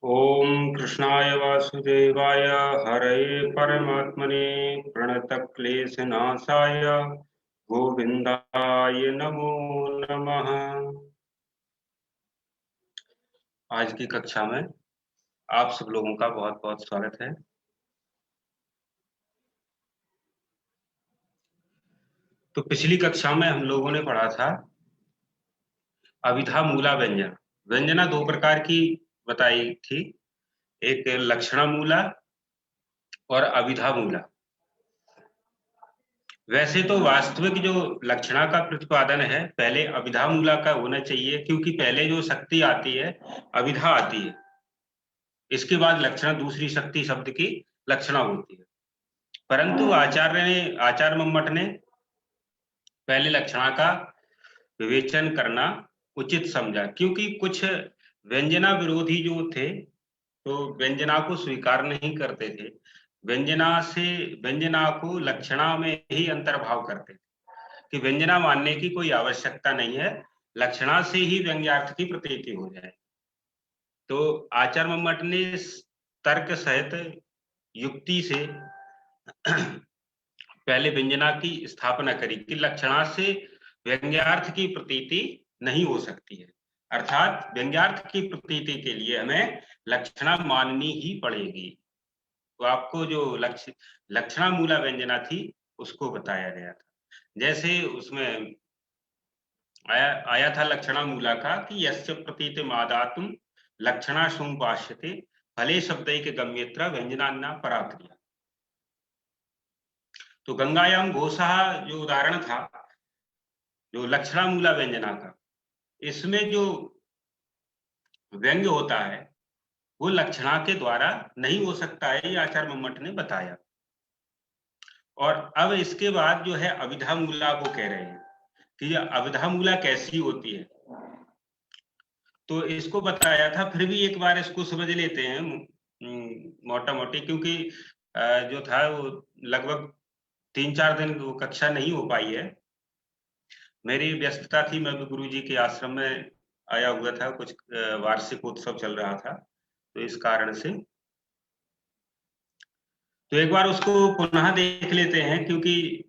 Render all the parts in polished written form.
ओम कृष्णाय वासुदेवाय हरये परमात्मने प्रणतक्लेशनाशाय गोविंदाय नमो नमः। आज की कक्षा में आप सब लोगों का बहुत बहुत स्वागत है। तो पिछली कक्षा में हम लोगों ने पढ़ा था अभिधा मूला व्यंजना। व्यंजना दो प्रकार की बताई थी, एक लक्षणा मूला और अभिधा मूला। वैसे तो वास्तविक जो लक्षणा का प्रतिपादन है पहले अभिधा मूला का होना चाहिए, क्योंकि पहले जो शक्ति आती है अभिधा आती है, इसके बाद लक्षणा दूसरी शक्ति शब्द की लक्षणा होती है। परंतु आचार्य मम्मट ने पहले लक्षणा का विवेचन करना उचित समझा, क्योंकि कुछ व्यंजना विरोधी जो थे तो व्यंजना को स्वीकार नहीं करते थे, व्यंजना को लक्षणा में ही अंतर्भाव करते थे कि व्यंजना मानने की कोई आवश्यकता नहीं है, लक्षणा से ही व्यंग्यार्थ की प्रतीति हो जाए। तो आचार्य मम्मट ने तर्क सहित युक्ति से पहले व्यंजना की स्थापना करी कि लक्षणा से व्यंग्यार्थ की प्रतीति नहीं हो सकती है, अर्थात व्यंग्यार्थ की प्रतीति के लिए हमें लक्षणा माननी ही पड़ेगी। तो आपको जो लक्षणा मूला व्यंजना थी उसको बताया गया था। जैसे उसमें आया था लक्षणा मूला का कि यस्य प्रतीति मादातुम लक्षणा संभाष्यते फले शब्दैक गम्यत्र व्यंजनान्ना पराक्रिया। तो गंगायाम घोषा जो उदाहरण था जो लक्षणा मूला व्यंजना का, इसमें जो व्यंग्य होता है वो लक्षणा के द्वारा नहीं हो सकता है, ये आचार्य मम्मट ने बताया। और अब इसके बाद जो है अभिधा मूला को कह रहे हैं कि अभिधा मूला कैसी होती है, तो इसको बताया था। फिर भी एक बार इसको समझ लेते हैं मोटा मोटी, क्योंकि जो था वो लगभग 3-4 दिन वो कक्षा नहीं हो पाई है, मेरी व्यस्तता थी, मैं भी गुरु जी के आश्रम में आया हुआ था, कुछ वार्षिक उत्सव चल रहा था, तो इस कारण से तो एक बार उसको पुनः देख लेते हैं, क्योंकि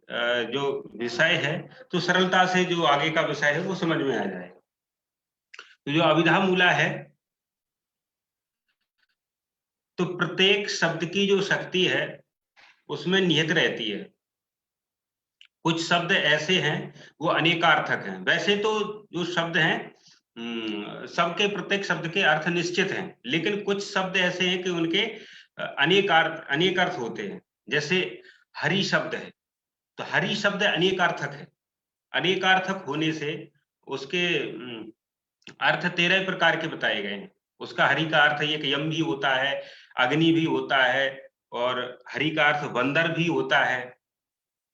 जो विषय है तो सरलता से जो आगे का विषय है वो समझ में आ जाएगा। तो जो अभिधा मूला है, तो प्रत्येक शब्द की जो शक्ति है उसमें निहित रहती है। कुछ शब्द ऐसे हैं वो अनेकार्थक हैं। वैसे तो जो शब्द हैं सबके प्रत्येक शब्द के अर्थ निश्चित हैं, लेकिन कुछ शब्द ऐसे हैं कि उनके अनेक अर्थ होते हैं। जैसे हरि शब्द है, तो हरि शब्द अनेकार्थक है। अनेकार्थक होने से उसके अर्थ 13 प्रकार के बताए गए हैं। उसका हरि का अर्थ एक यम भी होता है, अग्नि भी होता है, और हरि का अर्थ बंदर भी होता है।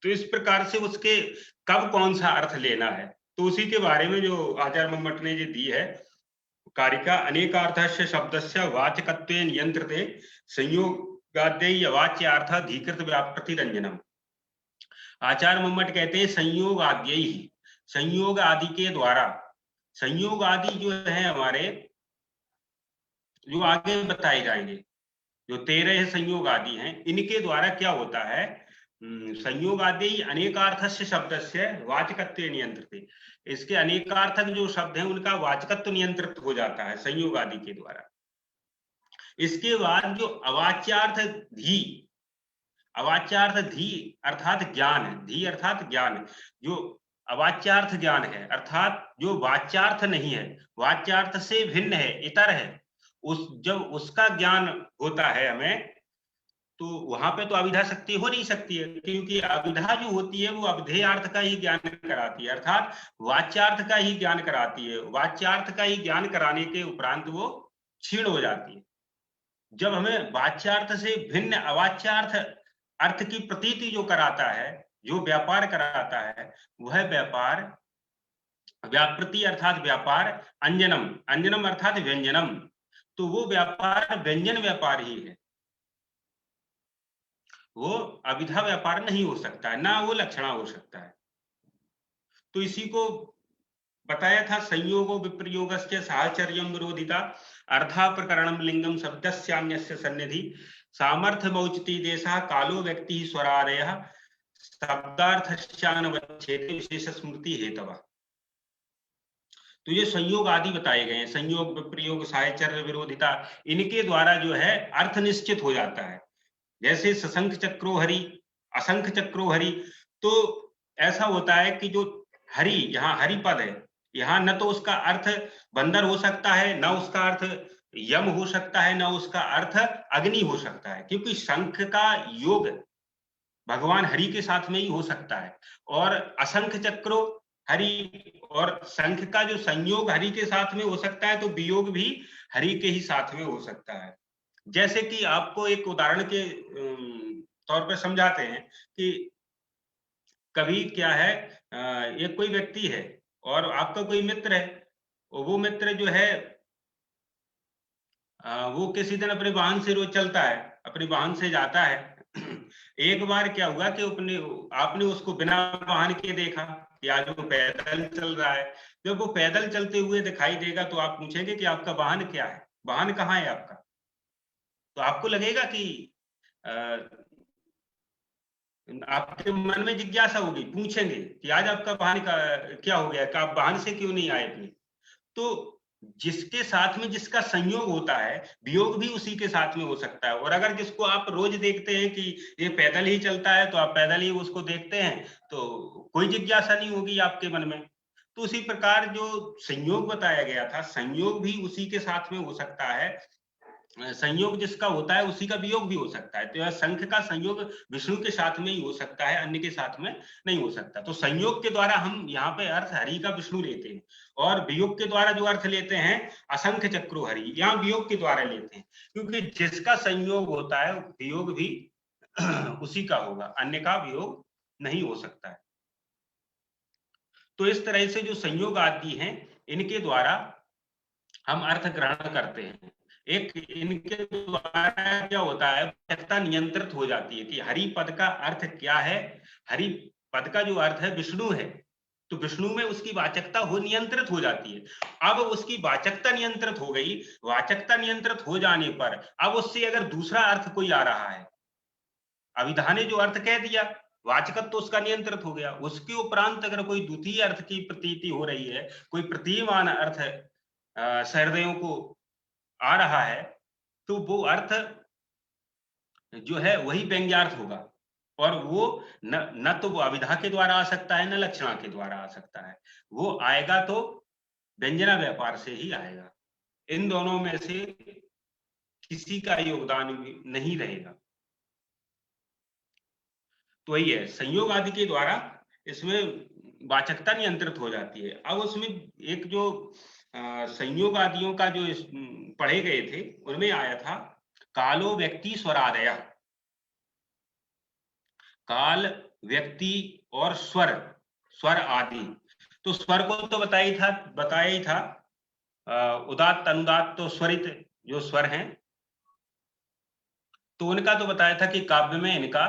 तो इस प्रकार से उसके कब कौन सा अर्थ लेना है, तो उसी के बारे में जो आचार्य मम्मट ने जो दी है कारिका, अनेकार्थस्य शब्दस्य वाचकत्वे नियंत्रते संयोगाद्य वाच्यार्थ अधिकृत व्याप्रतिरंजनम। आचार्य मम्मट कहते हैं संयोग आद्य ही, संयोग आदि के द्वारा, संयोग आदि जो है हमारे जो आगे बताए जाएंगे, जो 13 संयोग आदि हैं, इनके द्वारा क्या होता है, संयोग आदि अनेकार्थस्य शब्दस्य वाचकत्व नियंत्रित, इसके अनेकार्थक जो शब्द हैं उनका वाचकत्व नियंत्रित हो जाता है संयोग आदि के द्वारा। इसके बाद जो अवाच्यार्थ धी, अवाच्यार्थ धी अर्थात ज्ञान, धी अर्थात ज्ञान, जो अवाच्यार्थ ज्ञान है, अर्थात जो वाच्यार्थ नहीं है, वाच्यार्थ से भिन्न है, इतर है, उस जब उसका ज्ञान होता है हमें, तो वहां पे तो अविधा शक्ति हो नहीं सकती है, क्योंकि अविधा जो होती है वो अविधेयार्थ का ही ज्ञान कराती है, अर्थात वाच्यार्थ का ही ज्ञान कराती है। वाच्यार्थ का ही ज्ञान कराने के उपरांत वो क्षीण हो जाती है। जब हमें वाच्यार्थ से भिन्न अवाच्यार्थ अर्थ की प्रतीति जो कराता है, जो व्यापार कराता है, वह व्यापार व्यापृति अर्थात व्यापार, अंजनम, अंजनम अर्थात व्यंजनम, तो वो व्यापार व्यंजन व्यापार ही है, वो अविधा व्यापार नहीं हो सकता है, ना वो लक्षणा हो सकता है। तो इसी को बताया था संयोगो विप्रयोगस्य साहचर्यम विरोधिता, अर्था प्रकरणम लिंगम शब्दस्यान्यस्य सन्निधि सामर्थ्य मौचिति देशः कालो व्यक्ति स्वरादयः शब्दार्थस्यानवच्छेदे विशेष स्मृति हेतव। तो ये संयोग आदि बताए गए हैं, संयोग प्रयोग साहचर्य विरोधिता, इनके द्वारा जो है अर्थ निश्चित हो जाता है। जैसे सशंख चक्रो हरि, असंख चक्रो हरि, तो ऐसा होता है कि जो हरि, यहाँ हरि पद है, यहाँ न तो उसका अर्थ बंदर हो सकता है, न उसका अर्थ यम हो सकता है, न उसका अर्थ अग्नि हो सकता है, क्योंकि शंख का योग भगवान हरि के साथ में ही हो सकता है। और असंख चक्रो हरि और शंख का जो संयोग हरि के साथ में हो सकता है, तो वियोग भी हरि के ही साथ में हो सकता है। जैसे कि आपको एक उदाहरण के तौर पर समझाते हैं कि कभी क्या है, एक कोई व्यक्ति है और आपका कोई मित्र है, वो मित्र जो है वो किसी दिन अपने वाहन से रोज चलता है, अपने वाहन से जाता है। एक बार क्या हुआ कि आपने उसको बिना वाहन के देखा कि आज वो पैदल चल रहा है। जब वो पैदल चलते हुए दिखाई देगा तो आप पूछेंगे कि आपका वाहन क्या है, वाहन कहाँ है आपका? तो आपको लगेगा कि आपके मन में जिज्ञासा होगी, पूछेंगे कि आज आपका वाहन का क्या हो गया, कि आप वाहन से क्यों नहीं आए अपने? तो जिसके साथ में जिसका संयोग होता है, वियोग भी उसी के साथ में हो सकता है। और अगर जिसको आप रोज देखते हैं कि ये पैदल ही चलता है, तो आप पैदल ही उसको देखते हैं, तो कोई जिज्ञासा नहीं होगी आपके मन में। तो उसी प्रकार जो संयोग बताया गया था, संयोग भी उसी के साथ में हो सकता है, संयोग जिसका होता है उसी का वियोग भी हो सकता है। तो यह शंख का संयोग विष्णु के साथ में ही हो सकता है, अन्य के साथ में नहीं हो सकता। तो संयोग के द्वारा हम यहाँ पे अर्थ हरि का विष्णु लेते हैं, और वियोग के द्वारा जो अर्थ लेते हैं असंख चक्रो हरि, यहाँ वियोग के द्वारा लेते हैं, क्योंकि जिसका संयोग होता है वियोग भी उसी का होगा, अन्य का वियोग नहीं हो सकता है। तो इस तरह से जो संयोग आदि हैं, इनके द्वारा हम अर्थ ग्रहण करते हैं। एक इनके द्वारा क्या होता है, वाचकता नियंत्रित हो जाती है कि हरि पद का अर्थ क्या है। हरि पद का जो अर्थ है विष्णु है, तो विष्णु में उसकी वाचकता हो नियंत्रित हो जाती है। अब उसकी वाचकता नियंत्रित हो गई, वाचकता नियंत्रित हो जाने पर अब उससे अगर दूसरा अर्थ कोई आ रहा है, अभिधा ने जो अर्थ कह दिया, वाचकत्व तो उसका नियंत्रित हो गया, उसके उपरांत अगर कोई द्वितीय अर्थ की प्रतीति हो रही है, कोई प्रतीयमान अर्थ सहृदयों को आ रहा है, तो वो अर्थ जो है वही व्यंग्यार्थ होगा। और वो न तो वो अभिधा के द्वारा आ सकता है, न लक्षणा के द्वारा आ सकता है। वो आएगा तो व्यंजना व्यापार से ही आएगा। इन दोनों में से किसी का योगदान भी नहीं रहेगा। तो वही है, संयोग आदि के द्वारा इसमें वाचकता नियंत्रित हो जाती है। अब उसमें एक जो संयोग आदियों का जो पढ़े गए थे, उनमें आया था कालो व्यक्ति स्वरादय। काल, व्यक्ति और स्वर, स्वर आदि। तो स्वर को तो बताया ही था, उदात्त अनुदात्त तो स्वरित जो स्वर हैं, तो उनका तो बताया था कि काव्य में इनका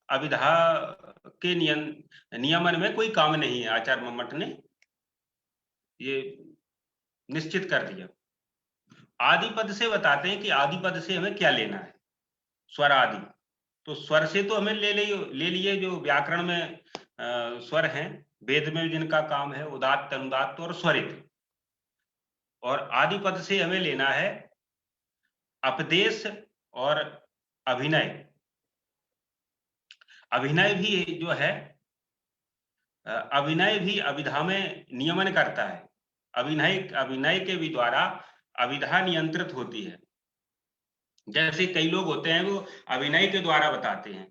अभिधा के नियमन में कोई काम नहीं है। आचार्य मम्मट ने ये निश्चित कर दिया। आदि पद से बताते हैं कि आदि पद से हमें क्या लेना है, स्वर आदि। तो स्वर से तो हमें ले लिए जो व्याकरण में स्वर हैं, वेद में जिनका काम है उदात्त अनुदात्त और स्वरित। और आदि पद से हमें लेना है अपदेश और अभिनय। अभिनय भी जो है, अभिनय भी अभिधा में नियमन करता है। अभिनय के भी द्वारा अभिधा नियंत्रित होती है। जैसे कई लोग होते हैं वो अभिनय के द्वारा बताते हैं,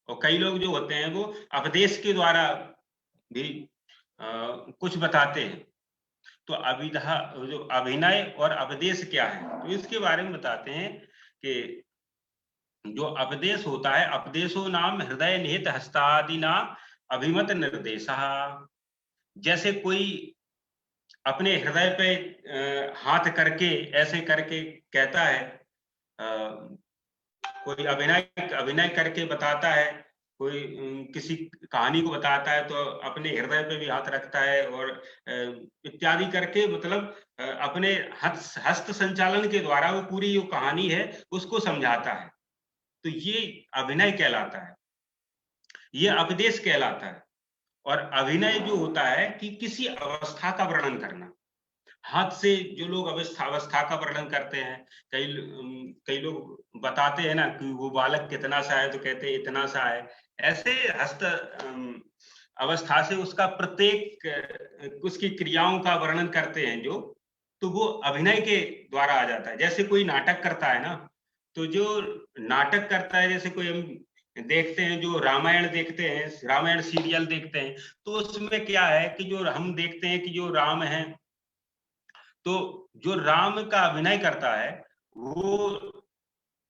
और कई लोग जो होते हैं वो अपदेश के द्वारा भी कुछ बताते हैं। तो अभिधा, जो अभिनय और अपदेश क्या है, तो इसके बारे में बताते हैं कि जो अपदेश होता है, अपदेशो नाम हृदय निहित हस्तादिना अभिमत निर्देश। जैसे कोई अपने हृदय पे हाथ करके ऐसे करके कहता है, कोई अभिनय करके बताता है कोई किसी कहानी को बताता है तो अपने हृदय पे भी हाथ रखता है और इत्यादि करके मतलब अपने हस्त संचालन के द्वारा वो पूरी जो कहानी है उसको समझाता है। तो ये अभिनय कहलाता है, ये उपदेश कहलाता है। और अभिनय जो होता है कि किसी अवस्था का वर्णन करना। हाथ से जो लोग अवस्था का वर्णन करते हैं, कई लोग बताते हैं ना कि वो बालक कितना सा है तो कहते हैं इतना सा है। ऐसे हस्त अवस्था से उसका प्रत्येक उसकी क्रियाओं का वर्णन करते हैं जो, तो वो अभिनय के द्वारा आ जाता है। जैसे कोई नाटक करता है ना, तो जो नाटक करता है, जैसे कोई हम देखते हैं जो रामायण देखते हैं, रामायण सीरियल देखते हैं, तो उसमें क्या है कि जो हम देखते हैं कि जो राम है, तो जो राम का अभिनय करता है वो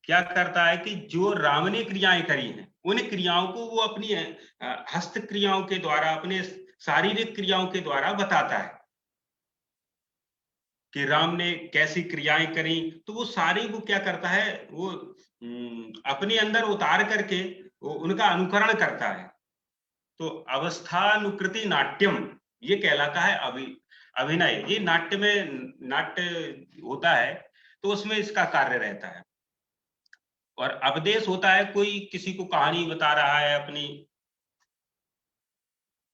क्या करता है कि जो राम ने क्रियाएं करी हैं उन क्रियाओं को वो अपनी हस्त क्रियाओं के द्वारा, अपने शारीरिक क्रियाओं के द्वारा बताता है कि राम ने कैसी क्रियाएं करी। तो वो सारी वो क्या करता है, वो अपने अंदर उतार करके वो उनका अनुकरण करता है। तो अवस्थानुकृति नाट्यम ये कहलाता है अभिनय। ये नाट्य में नाट्य होता है तो उसमें इसका कार्य रहता है। और उपदेश होता है कोई किसी को कहानी बता रहा है अपनी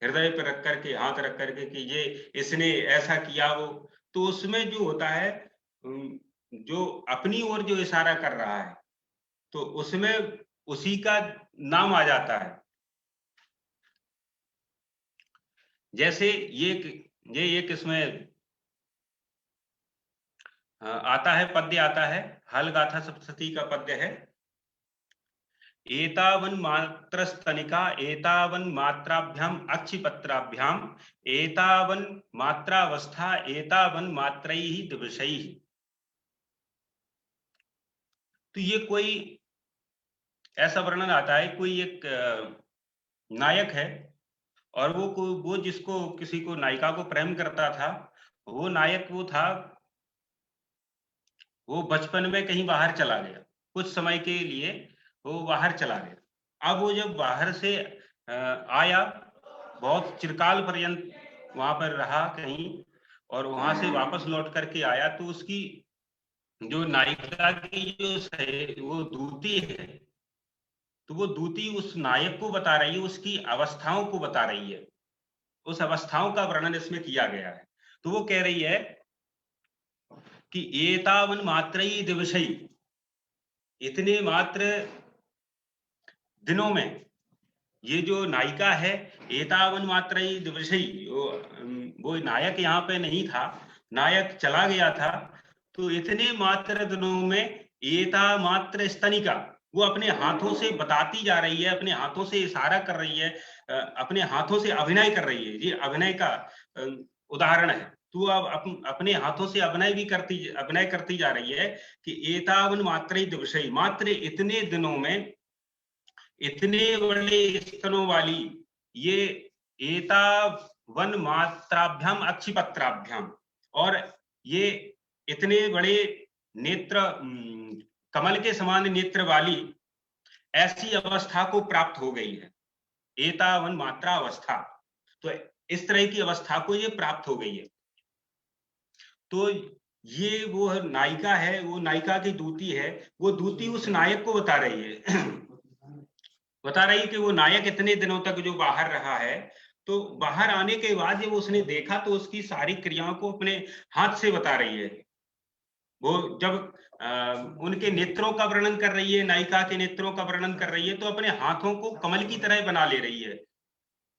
हृदय पर रख करके, हाथ रख करके कि ये इसने ऐसा किया वो, तो उसमें जो होता है जो अपनी ओर जो इशारा कर रहा है तो उसमें उसी का नाम आ जाता है। जैसे ये एक इसमें आता है, पद्य आता है, हल गाथा सप्तशती का पद्य है। एतावन मात्रस्तनिका एतावन मात्राभ्याम अक्षिपत्राभ्याम एतावन मात्रावस्था एतावन मात्रैहि दिवसैहि। तो ये कोई ऐसा वर्णन आता है, कोई एक नायक है और वो जिसको किसी को नायिका को प्रेम करता था, वो नायक वो था, वो बचपन में कहीं बाहर चला गया, कुछ समय के लिए वो बाहर चला गया। अब वो जब बाहर से आया, बहुत चिरकाल पर्यंत वहां पर रहा कहीं, और वहां से वापस लौट करके आया तो उसकी जो नायिका की जो वो दूती है, तो वो दूती उस नायक को बता रही है, उसकी अवस्थाओं को बता रही है। उस अवस्थाओं का वर्णन इसमें किया गया है। तो वो कह रही है कि एतावन मात्रई दिवसई, इतने मात्र दिनों में ये जो नायिका है, एतावन मात्रई दिवसई, वो नायक यहाँ पे नहीं था, नायक चला गया था, तो इतने मात्र दिनों में एता मात्र स्तनिका, वो अपने हाथों से बताती जा रही है, अपने हाथों से इशारा कर रही है, अपने हाथों से अभिनय कर रही है। ये अभिनय का उदाहरण है। तो अब अपने हाथों से अभिनय करती जा रही है कि एतावन मात्र दिवसई, मात्र इतने दिनों में इतने बड़े स्तनों वाली ये एतावन मात्राभ्याम अक्षिपत्राभ्याम, और ये इतने बड़े नेत्र, कमल के समान नेत्र वाली ऐसी अवस्था को प्राप्त हो गई है। एतावन मात्रा अवस्था, तो इस तरह की अवस्था को ये प्राप्त हो गई है। तो ये वो नायिका है, वो नायिका की दूती है, वो दूती उस नायक को बता रही है बता रही कि वो नायक इतने दिनों तक जो बाहर रहा है, तो बाहर आने के बाद जब उसने देखा तो उसकी सारी क्रियाओं को अपने हाथ से बता रही है। वो जब उनके नेत्रों का वर्णन कर रही है, नायिका के नेत्रों का वर्णन कर रही है, तो अपने हाथों को कमल की तरह बना ले रही है।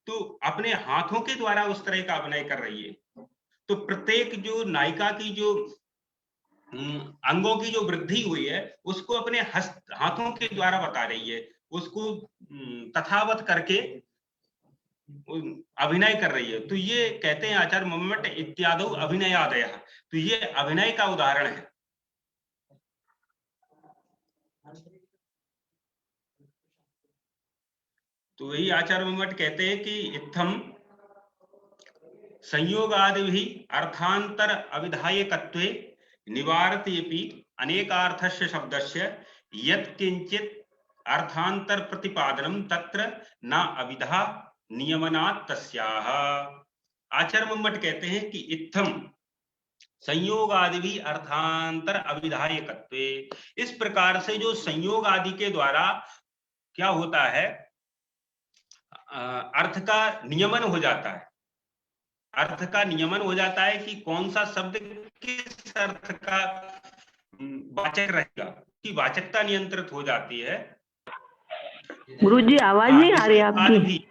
तो अपने हाथों के द्वारा उस तरह का अभिनय कर रही है। तो प्रत्येक जो नायिका की जो अंगों की जो वृद्धि हुई है उसको अपने हाथों के द्वारा बता रही है, उसको तथावत करके अभिनय कर रही है। तो ये कहते हैं आचार्य मम्मट इत्यादि अभिनयादय, तो ये अभिनय का उदाहरण है। तो वही आचार्य मम्मट कहते हैं कि इत्थम संयोगादि अर्थांतर अविधायकत्वे निवारतेपि अनेकार्थस्य शब्दस्य यत्किंचित् अर्थांतर प्रतिपादनम तत्र न अविधा नियमनात् तस्याः। आचार्य मम्मट कहते हैं कि इत्थम संयोग आदि भी अर्थांतर अविधायकत्वे, इस प्रकार से जो संयोग आदि के द्वारा क्या होता है, अर्थ का नियमन हो जाता है, अर्थ का नियमन हो जाता है कि कौन सा शब्द किस अर्थ का वाचक रहेगा, की वाचकता नियंत्रित हो जाती है। गुरुजी आवाज नहीं आ रही आपकी। भी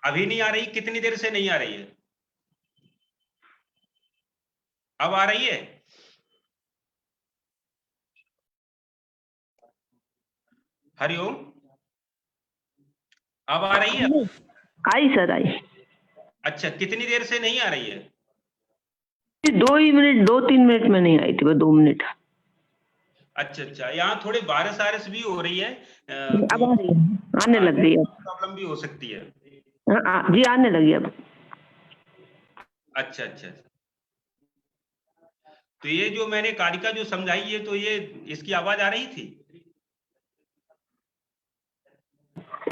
अभी नहीं आ रही, कितनी देर से नहीं आ रही है? अब आ रही है? हरिओम, अब आ रही है? आई सर आई। अच्छा, कितनी देर से नहीं आ रही है? 2-3 मिनट में नहीं आई थी, बस 2 मिनट। अच्छा अच्छा, यहाँ थोड़े बारिश आरिश भी हो रही है, अब आ रही है, आने लग गई है। प्रॉब्लम भी हो सकती है। जी आने लगी अब। अच्छा अच्छा, तो ये जो मैंने कारिका जो समझाई है, तो ये इसकी आवाज आ रही थी?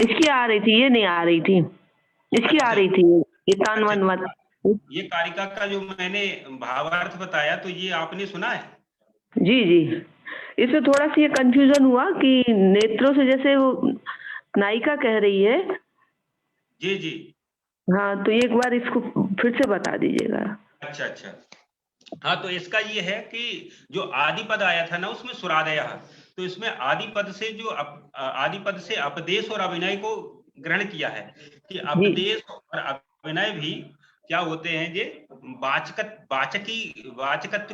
इसकी आ रही थी, ये नहीं आ रही थी। इसकी अच्छा, आ रही थी ये तानवन। ये कारिका का जो मैंने भावार्थ बताया, तो ये आपने सुना है? जी जी, इसमें थोड़ा सा ये कंफ्यूजन हुआ कि नेत्रों से, जैसे वो नायिका कह रही है। जी जी, हाँ, तो एक बार इसको फिर से बता दीजिएगा। अच्छा अच्छा, हाँ, तो इसका ये है कि जो आदि पद आया था ना, उसमें सुरादय, तो इसमें आदि पद से जो आदि पद से अपदेश और अभिनय को ग्रहण किया है कि अपदेश और अभिनय भी क्या होते हैं, ये वाचकत्व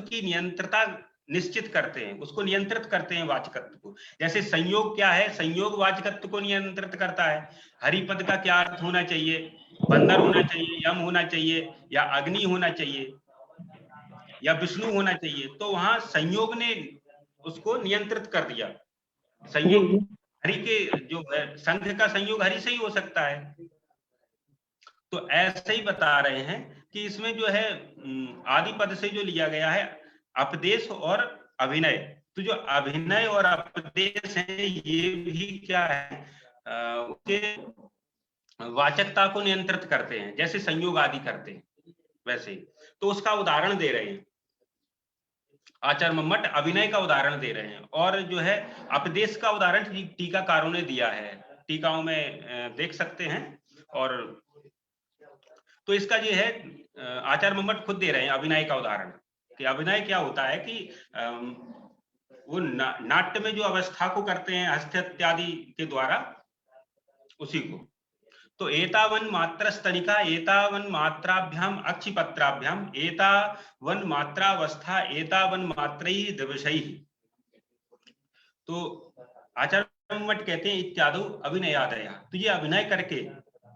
की नियंत्रता निश्चित करते हैं, उसको नियंत्रित करते हैं वाचकत्व को। जैसे संयोग क्या है, संयोग वाचकत्व को नियंत्रित करता है। हरिपद का क्या अर्थ होना चाहिए, बंदर होना चाहिए, यम होना चाहिए, या अग्नि होना चाहिए, या विष्णु होना चाहिए, तो वहां संयोग ने उसको नियंत्रित कर दिया। संयोग हरि के जो संघ का संयोग हरि से ही हो सकता है। तो ऐसे ही बता रहे हैं कि इसमें जो है आदि पद से जो लिया गया है अपदेश और अभिनय, तो जो अभिनय और अपदेश है ये भी क्या है, उसके वाचकता को नियंत्रित करते हैं, जैसे संयोग आदि करते हैं वैसे। तो उसका उदाहरण दे रहे हैं आचार्य मम्मट, अभिनय का उदाहरण दे रहे हैं, और जो है अपदेश का उदाहरण टीकाकारों ने दिया है, टीकाओं में देख सकते हैं। और तो इसका ये है, आचार्य मम्मट खुद दे रहे हैं अभिनय का उदाहरण, कि अभिनय क्या होता है कि वो नाट्य में जो अवस्था को करते हैं हस्त इत्यादि के द्वारा, उसी को। तो एतावन मात्र स्तनिका एतावन मात्राभ्याम अक्षिपत्राभ्याम एतावन मात्रावस्था एतावन मात्रैः दिवसैः। तो आचार्य मम्मट कहते हैं इत्यादि अभिनयादय, तो ये अभिनय करके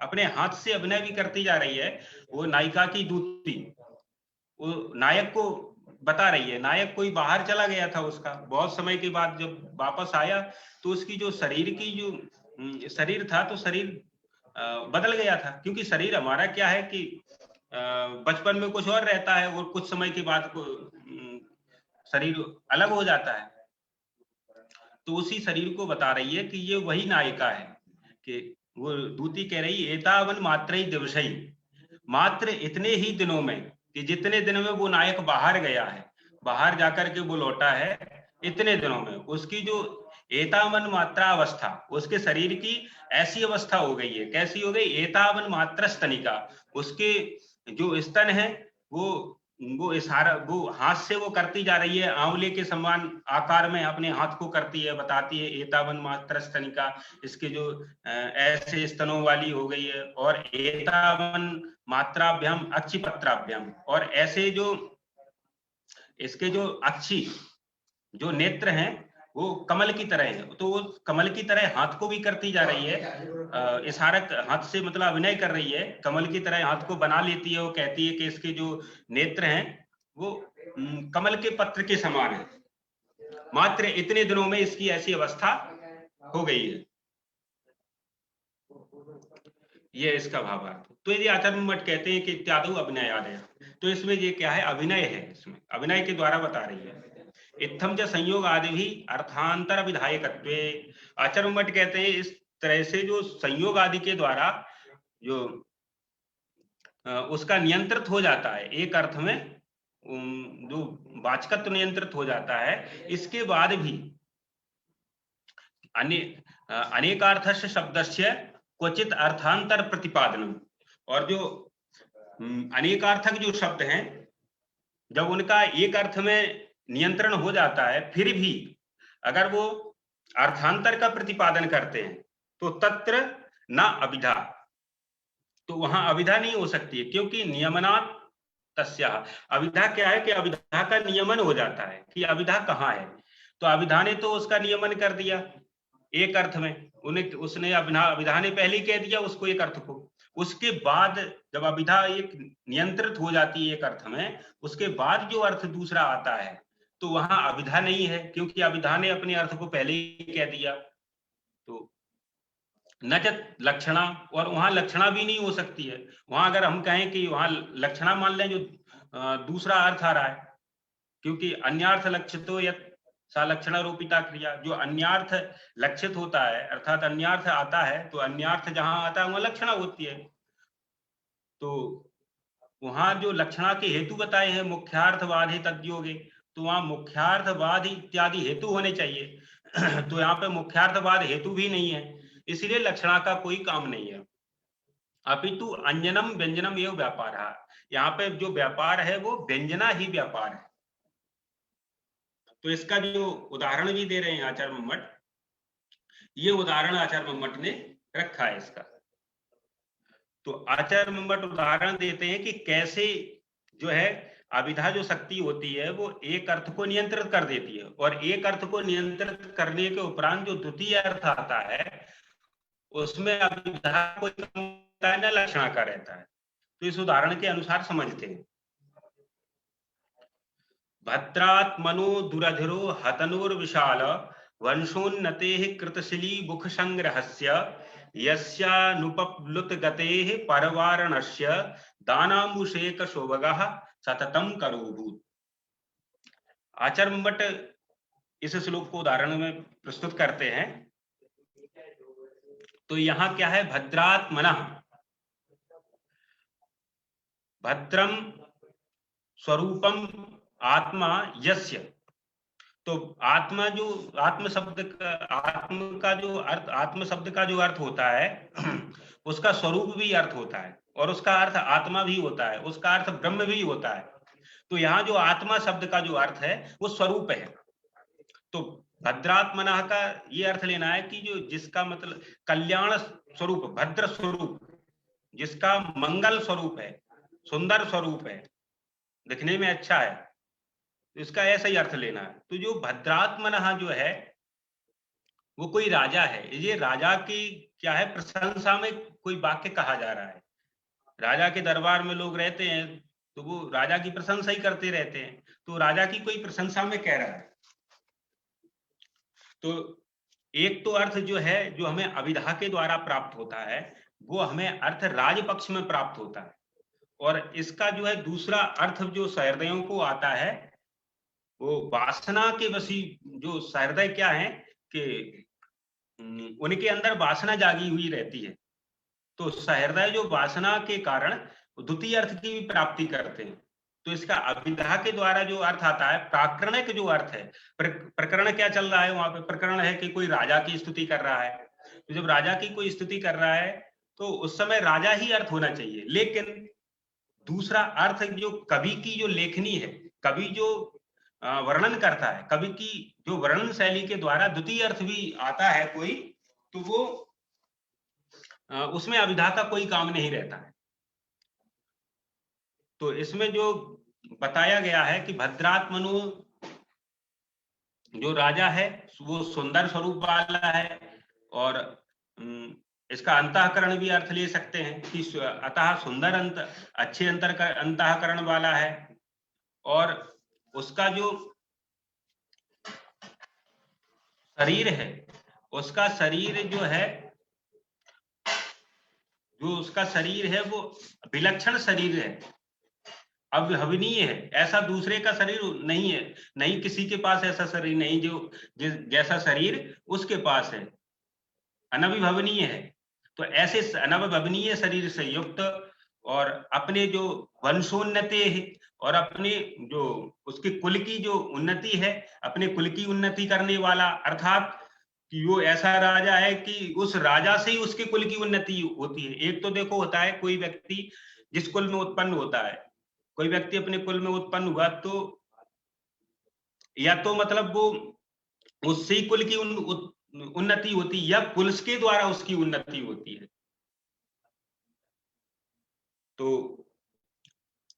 अपने हाथ से अभिनय भी करती जा रही है। वो नायिका की दूती वो नायक को बता रही है, नायक कोई बाहर चला गया था, उसका बहुत समय के बाद जब वापस आया तो उसकी जो शरीर की जो शरीर था, तो शरीर बदल गया था, क्योंकि शरीर हमारा क्या है कि बचपन में कुछ और रहता है और कुछ समय के बाद शरीर अलग हो जाता है। तो उसी शरीर को बता रही है कि ये वही नायिका है, कि वो दूती कह रही एतावन मात्र ही दिवसई, मात्र इतने ही दिनों में, कि जितने दिनों में वो नायक बाहर गया है, बाहर जाकर के वो लौटा है, इतने दिनों में उसकी जो एतावन मात्रा अवस्था, उसके शरीर की ऐसी अवस्था हो गई है। कैसी हो गई? एतावन मात्र स्तनिका, उसके जो स्तन है वो इशारा, वो हाथ से वो करती जा रही है, आंवले के समान आकार में अपने हाथ को करती है, बताती है एतावन मात्र स्तनिका, इसके जो ऐसे स्तनों वाली हो गई है। और एतावन मात्राभ्याम अक्षिपत्राभ्याम, और ऐसे जो इसके जो अक्षी जो नेत्र हैं वो कमल की तरह है, तो वो कमल की तरह हाथ को भी करती जा रही है, इशारा हाथ से, मतलब अभिनय कर रही है, कमल की तरह हाथ को बना लेती है। वो कहती है कि इसके जो नेत्र हैं वो कमल के पत्र के समान है, मात्र इतने दिनों में इसकी ऐसी अवस्था हो गई है। ये इसका भावार्थ। तो यदि आचार्य मठ कहते हैं कि इत्यादि अभिनय आदय, तो इसमें ये क्या है, अभिनय है, इसमें अभिनय के द्वारा बता रही है। इत्थम च संयोग आदि भी अर्थांतर विधायकत्वे, आचार्य मठ कहते हैं इस तरह से जो संयोग आदि के द्वारा जो उसका नियंत्रित हो जाता है, एक अर्थ में जो वाचकत्व नियंत्रित हो जाता है, इसके बाद भी अनेकार्थस्य शब्दस्य क्वचित अर्थांतर प्रतिपादनम, और जो अनेकार्थक जो शब्द हैं, जब उनका एक अर्थ में नियंत्रण हो जाता है, फिर भी अगर वो अर्थांतर का प्रतिपादन करते हैं तो तत्र न अभिधा, तो वहां अभिधा नहीं हो सकती है, क्योंकि नियमनात् तस्याः, अभिधा क्या है कि अभिधा का नियमन हो जाता है कि अभिधा कहाँ है, तो अभिधा ने तो उसका नियमन कर दिया एक अर्थ में, उसने अभिधा ने पहले कह दिया उसको एक अर्थ को, उसके बाद जब अभिधा एक नियंत्रित हो जाती है एक अर्थ में, उसके बाद जो अर्थ दूसरा आता है तो वहां अभिधा नहीं है, क्योंकि अभिधा ने अपने अर्थ को पहले ही कह दिया। तो न लक्षणा, और वहां लक्षणा भी नहीं हो सकती है। वहां अगर हम कहें कि वहां लक्षणा मान लें जो दूसरा अर्थ आ रहा है, क्योंकि अन्यार्थ लक्षितो यत् सा लक्षण रूपिता क्रिया, जो अन्यार्थ लक्षित होता है अर्थात अन्यार्थ आता है, तो अन्यार्थ जहां आता है वहां लक्षणा होती है। तो वहां जो लक्षणा के हेतु बताए हैं मुख्यार्थवाद ही तद्योगे, तो वहां मुख्यार्थवाद इत्यादि हेतु होने चाहिए तो यहाँ पे मुख्यार्थवाद हेतु भी नहीं है, इसलिए लक्षणा का कोई काम नहीं है। अपितु अंजनम व्यंजनम एवं व्यापार, यहाँ पे जो व्यापार है वो व्यंजना ही व्यापार है। तो इसका जो उदाहरण भी दे रहे हैं आचार्य मम्मट, ये उदाहरण आचार्य मम्मट ने रखा है इसका। तो आचार्य मम्मट उदाहरण देते हैं कि कैसे जो है अभिधा जो शक्ति होती है वो एक अर्थ को नियंत्रित कर देती है, और एक अर्थ को नियंत्रित करने के उपरांत जो द्वितीय अर्थ आता है उसमें अभिधा को न लक्षणा का रहता है। तो इस उदाहरण के अनुसार समझते हैं। भद्रात्मनो दुरधिरो हतनोर्विशाल वंशोन्नतेः कृतशिली मुख संग्रहस्य यस्यानुपप्लुतगतेः परवारणस्य दानाम्बुशेक शोभगः सततम करोभूत्। आचार्य मम्मट इस श्लोक को उदाहरण में प्रस्तुत करते हैं। तो यहाँ क्या है, भद्रात्मनः, भद्रम स्वरूपम आत्मा यस्य, तो आत्मा जो आत्म शब्द का, आत्म का जो अर्थ, आत्म शब्द का जो अर्थ होता है उसका स्वरूप भी अर्थ होता है, और उसका अर्थ आत्मा भी होता है, उसका अर्थ ब्रह्म भी होता है। तो यहाँ जो आत्मा शब्द का जो अर्थ है वो स्वरूप है। तो भद्रात्मना का ये अर्थ लेना है कि जो जिसका मतलब कल्याण स्वरूप, भद्र स्वरूप, जिसका मंगल स्वरूप है, सुंदर स्वरूप है, दिखने में अच्छा है, तो इसका ऐसा ही अर्थ लेना है। तो जो भद्रात्मनः जो है वो कोई राजा है, ये राजा की क्या है, प्रशंसा में कोई वाक्य कहा जा रहा है। राजा के दरबार में लोग रहते हैं तो वो राजा की प्रशंसा ही करते रहते हैं, तो राजा की कोई प्रशंसा में कह रहा है। तो एक तो अर्थ जो है जो हमें अभिधा के द्वारा प्राप्त होता है वो हमें अर्थ राज पक्ष में प्राप्त होता है, और इसका जो है दूसरा अर्थ जो सहृदयों को आता है वो वासना के वशी, जो सहृदय क्या है कि उनके अंदर वासना जागी हुई रहती है, तो सहृदय जो वासना के कारण द्वितीय अर्थ की भी प्राप्ति करते हैं। तो इसका अभिधा के द्वारा जो अर्थ आता है, प्राकरणिक जो अर्थ है, प्रकरण क्या चल रहा है वहां पे, प्रकरण है कि कोई राजा की स्तुति कर रहा है, तो जब राजा की कोई स्तुति कर रहा है तो उस समय राजा ही अर्थ होना चाहिए। लेकिन दूसरा अर्थ जो कवि की जो लेखनी है, कवि जो वर्णन करता है, कवि की जो वर्णन शैली के द्वारा द्वितीय अर्थ भी आता है कोई, तो वो उसमें अभिधा का कोई काम नहीं रहता है। तो इसमें जो बताया गया है कि भद्रात्मनु जो राजा है वो सुंदर स्वरूप वाला है, और इसका अंतःकरण भी अर्थ ले सकते हैं कि अतः सुंदर अच्छे अंतःकरण वाला है, और उसका जो शरीर है, उसका शरीर जो है जो उसका शरीर है वो विलक्षण शरीर है, अविहरणीय है, ऐसा दूसरे का शरीर नहीं है, नहीं किसी के पास ऐसा शरीर नहीं जो जैसा शरीर उसके पास है, अनविभवनीय है। तो ऐसे अनविभवनीय शरीर से युक्त और अपने जो वंशोन्नति है और अपने जो उसके कुल की जो उन्नति है, अपने कुल की उन्नति करने वाला, अर्थात कि वो ऐसा राजा है कि उस राजा से ही उसके कुल की उन्नति होती है। एक तो देखो होता है कोई व्यक्ति जिस कुल में उत्पन्न होता है, कोई व्यक्ति अपने कुल में उत्पन्न हुआ तो या तो मतलब वो उससे ही कुल की उन्नति होती या कुल के द्वारा उसकी उन्नति होती है। तो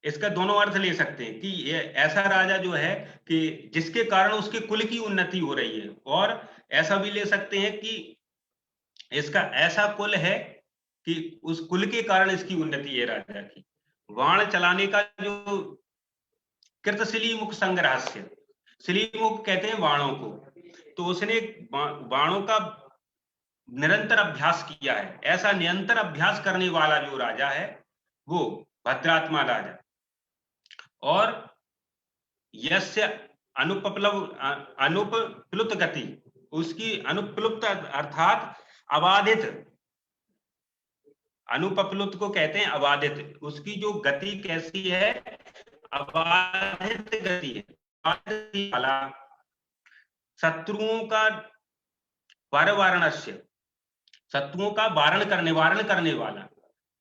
इसका दोनों अर्थ ले सकते हैं कि ये ऐसा राजा जो है कि जिसके कारण उसके कुल की उन्नति हो रही है, और ऐसा भी ले सकते हैं कि इसका ऐसा कुल है कि उस कुल के कारण इसकी उन्नति है राजा की। वाण चलाने का जो कृतशिली मुख संग्रहस्य, शिली मुख कहते हैं वाणों को, तो उसने वाणों का निरंतर अभ्यास किया है। ऐसा निरंतर अभ्यास करने वाला जो राजा है वो भद्रात्मा राजा। और यस्य अनुपप्लुत गति, उसकी अनुपलुप्त अर्थात अबाधित, अनुपप्लुत को कहते हैं अबाधित, उसकी जो गति कैसी है, अबाधित गति है, वाला शत्रुओं का वारणस्य, शत्रुओं का वारण करने वाला,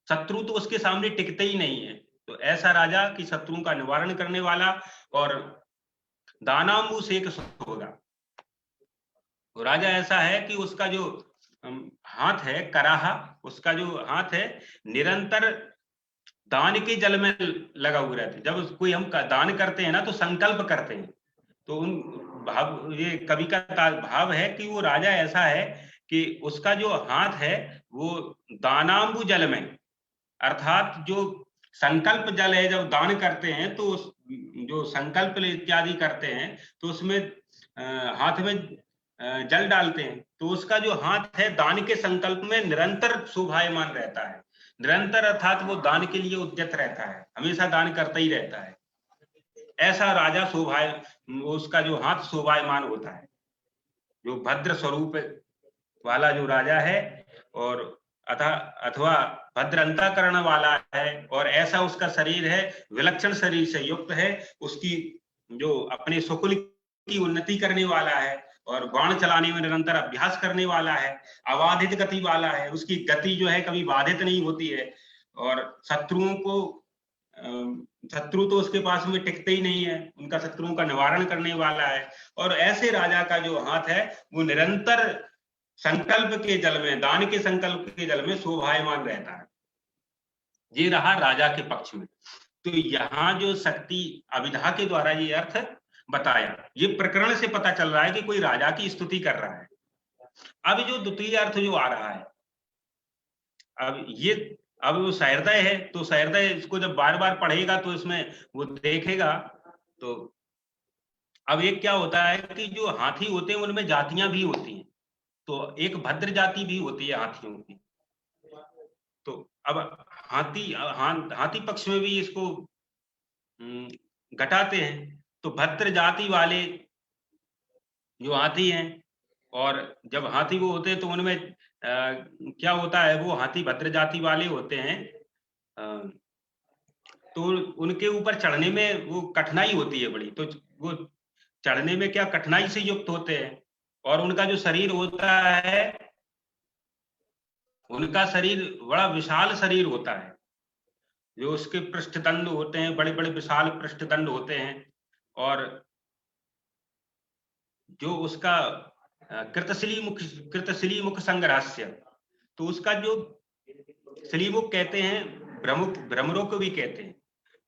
शत्रु तो उसके सामने टिकते ही नहीं है। तो ऐसा राजा कि शत्रुओं का निवारण करने वाला और दानाम्बु शेक होगा। तो राजा ऐसा है कि उसका जो हाथ है कराहा, उसका जो हाथ है निरंतर दान के जल में लगा हुआ रहता है। जब कोई हम दान करते हैं ना तो संकल्प करते हैं, तो उन भाव, ये कवि का भाव है कि वो राजा ऐसा है कि उसका जो हाथ है वो दानाम्बु जल में, अर्थात जो संकल्प जल है, जब दान करते हैं तो जो संकल्प इत्यादि करते हैं तो उसमें हाथ में जल डालते हैं, तो उसका जो हाथ है दान के संकल्प में निरंतर शोभायमान रहता है। निरंतर अर्थात वो दान के लिए उद्यत रहता है, हमेशा दान करता ही रहता है। ऐसा राजा उसका जो हाथ शोभायमान होता है, जो भद्र स्वरूप वाला जो राजा है, और अथवा भद्र अंतःकरण वाला है, और ऐसा उसका शरीर है, विलक्षण शरीर से युक्त है, उसकी जो अपने स्वकुल की उन्नति करने वाला है, और बाण चलाने में निरंतर अभ्यास करने वाला है, अबाधित गति वाला है, उसकी गति जो है कभी बाधित नहीं होती है, और शत्रुओं को शत्रु तो उसके पास में टिकते ही नहीं है, उनका शत्रुओं का निवारण करने वाला है। और ऐसे राजा का जो हाथ है वो निरंतर संकल्प के जल में, दान के संकल्प के जल में शोभायमान रहता है। ये रहा राजा के पक्ष में। तो यहाँ जो शक्ति अभिधा के द्वारा ये अर्थ बताया, ये प्रकरण से पता चल रहा है कि कोई राजा की स्तुति कर रहा है। अब जो द्वितीय अर्थ जो आ रहा है, अब वो सहृदय है, तो सहृदय इसको जब बार बार पढ़ेगा तो इसमें वो देखेगा। तो अब एक क्या होता है कि जो हाथी होते हैं उनमें जातियां भी होती हैं, तो एक भद्र जाति भी होती है हाथियों की। तो अब हाथी पक्ष में भी इसको घटाते हैं, तो भद्र जाति वाले जो हाथी हैं, और जब हाथी वो होते हैं तो उनमें क्या होता है, वो हाथी भद्र जाति वाले होते हैं, तो उनके ऊपर चढ़ने में वो कठिनाई होती है बड़ी, तो वो चढ़ने में क्या कठिनाई से युक्त होते हैं, और उनका जो शरीर होता है, उनका शरीर बड़ा विशाल शरीर होता है, जो उसके पृष्ठदंड होते हैं, बड़े बड़े विशाल पृष्ठदंड होते हैं, और जो उसका कृतशिली मुख संग्रहस्य, तो उसका जो शिलीमुख कहते हैं, भ्रमरों को भी कहते हैं,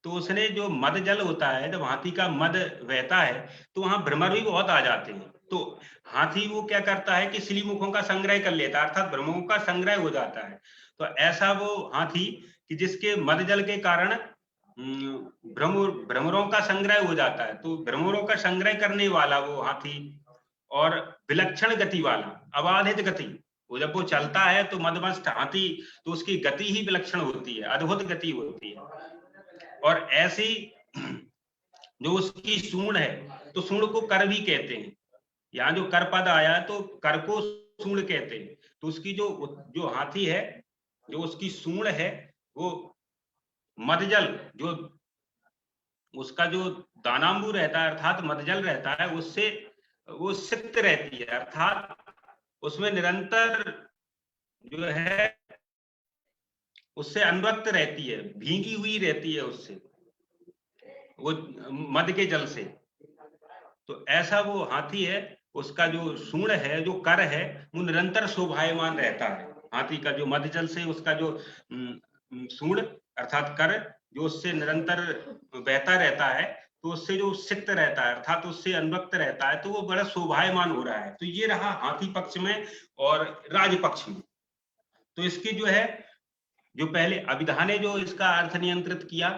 तो उसने जो मद जल होता है, जब हाथी का मद बहता है तो वहां भ्रमर भी बहुत आ जाते हैं। तो हाथी वो क्या करता है कि शिलीमुखों का संग्रह कर लेता है, अर्थात भ्रमरों का संग्रह हो जाता है। तो ऐसा वो हाथी कि जिसके मद जल के कारण भ्रमरों का संग्रह हो जाता है, तो भ्रमरों का संग्रह करने वाला वो हाथी, और विलक्षण गति वाला, अबाधित गति, वो जब वो चलता है तो मदमस्त हाथी, तो उसकी गति ही विलक्षण होती है, अद्भुत गति होती है। और ऐसी जो उसकी सूंड है, तो सूंड को कर भी कहते हैं। यहाँ जो कर पद आया तो कर को सूंड कहते हैं। तो उसकी जो हाथी है, जो उसकी सूंड है, वो मदजल, जो उसका जो दानांबू रहता है अर्थात मदजल रहता है, उससे वो सिक्त रहती है, अर्थात उसमें निरंतर जो है उससे अनुरक्त रहती है, भीगी हुई रहती है उससे, वो मद के जल से। तो ऐसा वो हाथी है, उसका जो सूंड है, जो कर है, वो निरंतर शोभायमान रहता है। हाथी का जो मद जल से उसका जो सूंड अर्थात कर, जो उससे निरंतर बहता रहता है, तो उससे जो सिक्त रहता है अर्थात उससे अनुरक्त रहता है, तो वो बड़ा शोभायमान हो रहा है। तो ये रहा हाथी पक्ष में और राज पक्ष में। तो इसकी जो है, जो पहले अभिधा ने जो इसका अर्थ नियंत्रित किया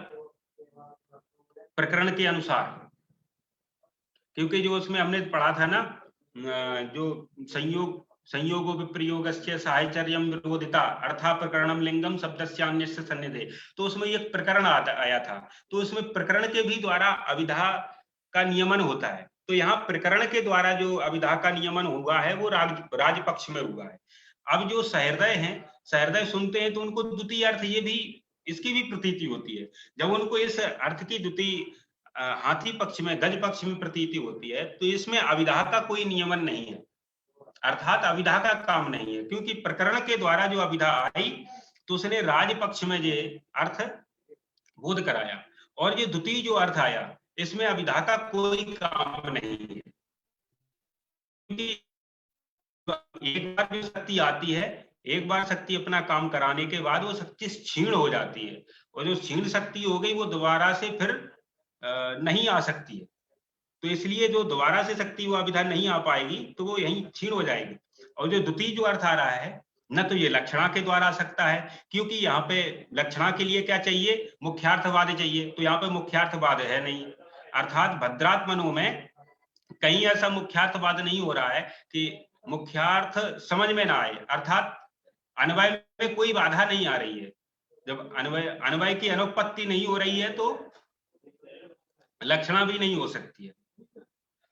प्रकरण के अनुसार, क्योंकि जो उसमें हमने पढ़ा था ना, जो संयोगो विप्रयोगस्य साहचर्यम विरोधिता अर्था प्रकरणम लिंगम शब्दस्यान्यस्य सन्निधे, तो उसमें एक प्रकरण आया था। तो उसमें प्रकरण के भी द्वारा अभिधा का नियमन होता है। तो यहाँ प्रकरण के द्वारा जो अभिधा का नियमन हुआ है वो राज पक्ष में हुआ है। अब जो सहृदय हैं, सहृदय सुनते हैं तो उनको द्वितीय अर्थ ये भी, इसकी भी प्रतीति होती है। जब उनको इस अर्थ की द्वितीय हाथी पक्ष में, गज पक्ष में प्रतीति होती है, तो इसमें अभिधा का कोई नियमन नहीं है, अर्थात अभिधा का काम नहीं है, क्योंकि प्रकरण के द्वारा जो अभिधा आई तो उसने राज पक्ष में ये अर्थ बोध कराया, और ये द्वितीय जो अर्थ आया इसमें अभिधा का कोई काम नहीं है। क्योंकि एक बार जो शक्ति आती है, एक बार शक्ति अपना काम कराने के बाद वो शक्ति क्षीण हो जाती है, और जो क्षीण शक्ति हो गई वो दोबारा से फिर नहीं आ सकती है। तो इसलिए जो दोबारा से शक्ति वो अभिधा नहीं आ पाएगी, तो वो यहीं क्षीण हो जाएगी। और जो द्वितीय जो अर्थ आ रहा है, न तो ये लक्षणा के द्वारा आ सकता है, क्योंकि यहाँ पे लक्षणा के लिए क्या चाहिए, मुख्यार्थवाद चाहिए, तो यहाँ पे मुख्यार्थवाद है नहीं। अर्थात भद्रात्मनो में कहीं ऐसा मुख्यार्थवाद नहीं हो रहा है कि मुख्यार्थ समझ में ना आए, अर्थात अन्वय में कोई बाधा नहीं आ रही है। जब अन्वय की अनुपत्ति नहीं हो रही है तो लक्षणा भी नहीं हो सकती है,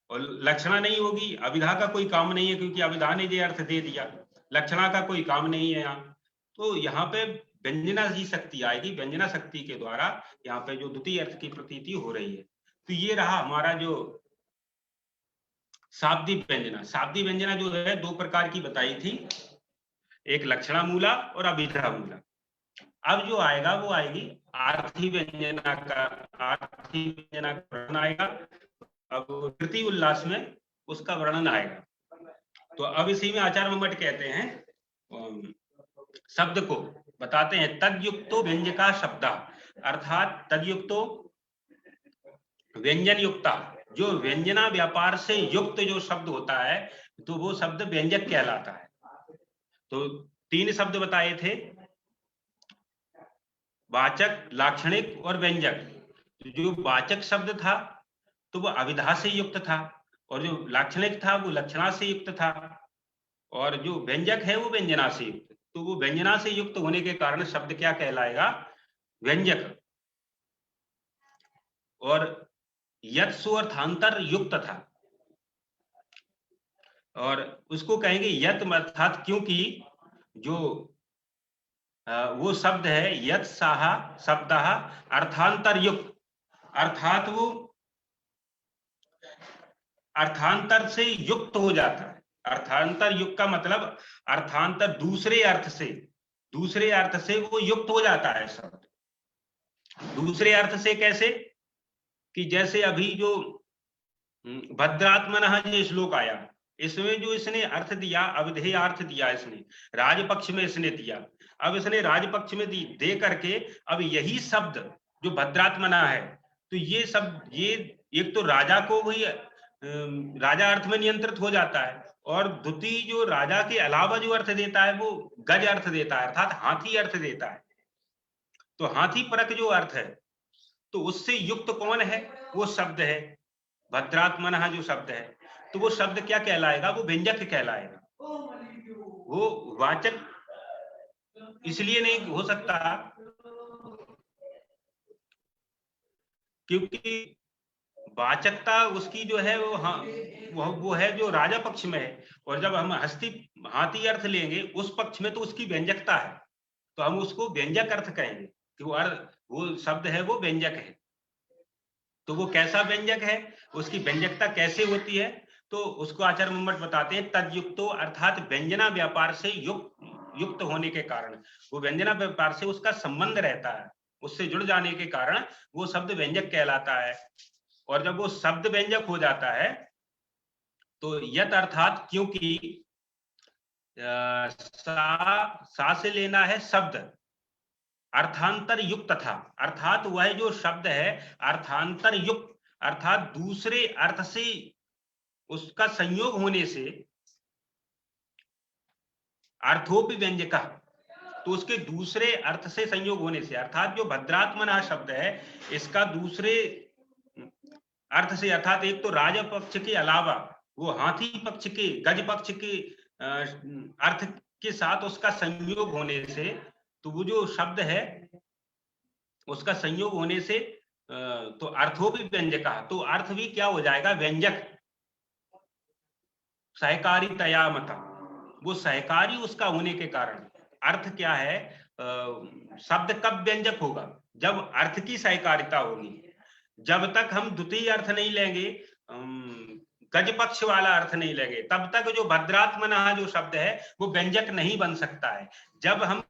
और लक्षणा नहीं होगी, अभिधा का कोई काम नहीं है, क्योंकि अभिधा ने ये अर्थ दे दिया, लक्षणा का कोई काम नहीं है यहाँ। तो यहाँ पे व्यंजना की शक्ति आएगी, व्यंजना शक्ति के द्वारा यहाँ पे जो द्वितीय अर्थ की प्रतीति हो रही है। तो ये रहा हमारा जो शाब्दी व्यंजना। शाब्दी व्यंजना जो है दो प्रकार की बताई थी, एक लक्षणा मूला और अभिधा मूला। अब जो आएगा वो आएगी आर्थी व्यंजना का, आर्थी व्यंजना का वर्णन आएगा। अब तृतीय उल्लास में उसका वर्णन आएगा। तो अब इसी में आचार्य मम्मट कहते हैं, शब्द को बताते हैं, तद्युक्तो व्यंजका शब्द, अर्थात तद्युक्तो व्यंजन युक्ता, जो व्यंजना व्यापार से युक्त जो शब्द होता है तो वो शब्द व्यंजक कहलाता है। तो तीन शब्द बताए थे, वाचक, लाक्षणिक और व्यंजक। जो वाचक शब्द था तो वो अभिधा से युक्त था, और जो लाक्षणिक था वो लक्षणा से युक्त था, और जो व्यंजक है वो व्यंजना से युक्त। तो वो व्यंजना से युक्त होने के कारण शब्द क्या कहलाएगा, व्यंजक। और यत् सुअर्थांतर युक्त था, और उसको कहेंगे यत् अर्थात क्योंकि जो वो शब्द है यत् साहा शब्द अर्थांतर युक्त, अर्थात वो अर्थांतर से युक्त हो जाता है। अर्थांतर युक्त का मतलब अर्थांतर दूसरे अर्थ से वो युक्त हो जाता है शब्द। दूसरे अर्थ से कैसे, कि जैसे अभी जो भद्रात्मनः जो श्लोक आया, इसमें जो इसने अर्थ दिया, अविधेय अर्थ दिया इसने, राजपक्ष में इसने दिया। अब इसने राजपक्ष में दे करके अब यही शब्द जो भद्रात्मना है, तो ये शब्द, ये एक तो राजा को वही राजा अर्थ में नियंत्रित हो जाता है, और द्वितीय जो राजा के अलावा जो अर्थ देता है वो गज अर्थ देता है, अर्थात हाथी अर्थ देता है। तो हाथी परक जो अर्थ है, तो उससे युक्त कौन है, वो शब्द है भद्रात्मनः जो शब्द है, तो वो शब्द क्या कहलाएगा, वो व्यंजक कहलाएगा। वो वाचक इसलिए नहीं हो सकता क्योंकि वाचकता उसकी जो है वो, हाँ, वो है जो राजा पक्ष में है, और जब हम हाथी अर्थ लेंगे उस पक्ष में तो उसकी व्यंजकता है, तो हम उसको व्यंजक अर्थ कहेंगे कि वो शब्द है वो व्यंजक है। तो वो कैसा व्यंजक है, उसकी व्यंजकता कैसे होती है, तो उसको आचार्य मुम्मट बताते हैं तद्युक्तो, अर्थात व्यंजना व्यापार से युक्त होने के कारण, वो व्यंजना व्यापार से उसका संबंध रहता है, उससे जुड़ जाने के कारण वो शब्द व्यंजक कहलाता है। और जब वो शब्द व्यंजक हो जाता है तो यत अर्थात, क्योंकि सा से लेना है शब्द, अर्थांतर युक्त था, अर्थात वह जो शब्द है अर्थांतर युक्त, अर्थात दूसरे अर्थ से उसका संयोग होने से, अर्थोपि व्यंजक, तो उसके दूसरे अर्थ से संयोग होने से, अर्थात जो भद्रात्मना शब्द है इसका दूसरे अर्थ से, अर्थात एक तो राजा पक्ष के अलावा वो हाथी पक्ष के, गज पक्ष के अर्थ के साथ उसका संयोग होने से, तो वो जो शब्द है उसका संयोग होने से तो अर्थों भी व्यंजक, तो अर्थ भी क्या हो जाएगा, व्यंजक, सहकारी तयामता, वो सहकारी उसका होने के कारण। अर्थ क्या है, शब्द कब व्यंजक होगा, जब अर्थ की सहकारिता होगी। जब तक हम द्वितीय अर्थ नहीं लेंगे, गज पक्ष वाला अर्थ नहीं लेंगे, तब तक जो भद्रात्मना जो शब्द है वो व्यंजक नहीं बन सकता है। जब हम